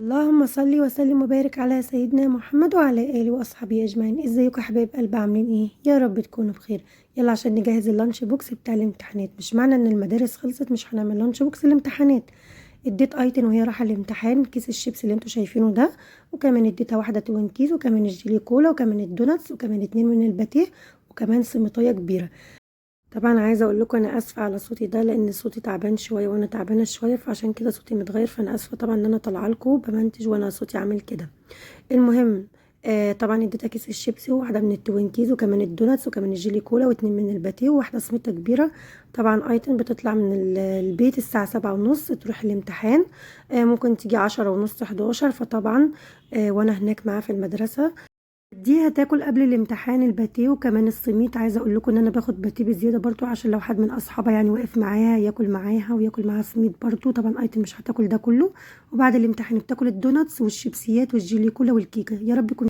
اللهم صل وسلم وبارك على سيدنا محمد وعلى اله واصحابه اجمعين. ازيكم يا حبايب قلب، عاملين ايه؟ يا رب تكونوا بخير. يلا عشان نجهز اللانش بوكس بتاع الامتحانات. مش معنى ان المدارس خلصت مش هنعمل لانش بوكس الامتحانات. اديت ايتن وهي رايحه الامتحان كيس الشيبس اللي انتوا شايفينه ده، وكمان اديتها واحده 2 كيس، وكمان الجيلي كولا، وكمان الدوناتس، وكمان 2 من الباتيه، وكمان سميطيه كبيره. طبعا عايزه اقول لكم انا اسفه على صوتي ده، لان صوتي تعبان شويه وانا تعبانه شويه، فعشان كده صوتي متغير. فانا اسفه طبعا ان انا طالعه لكم بمنتج وانا صوتي عامل كده. المهم، طبعا اديتها كيس الشيبسي، وواحده من التوينكيز، وكمان الدوناتس، وكمان الجيلي كولا، واتنين من الباتيه، وواحده سميته كبيره. طبعا ايتن بتطلع من البيت الساعه 7:30 تروح الامتحان. ممكن تيجي 10:30 11، فطبعا وانا هناك معاها في المدرسه دي هتاكل قبل الامتحان الباتيه وكمان السميط. عايزه اقول لكم ان انا باخد باتيه بزياده برضو، عشان لو حد من اصحابها يعني واقف معاها ياكل معاها وياكل معاها سميط برضو. طبعا ايتم مش هتاكل ده كله. وبعد الامتحان بتاكل الدوناتس والشيبسيات والجيلي كولا والكيكه. يا رب يكون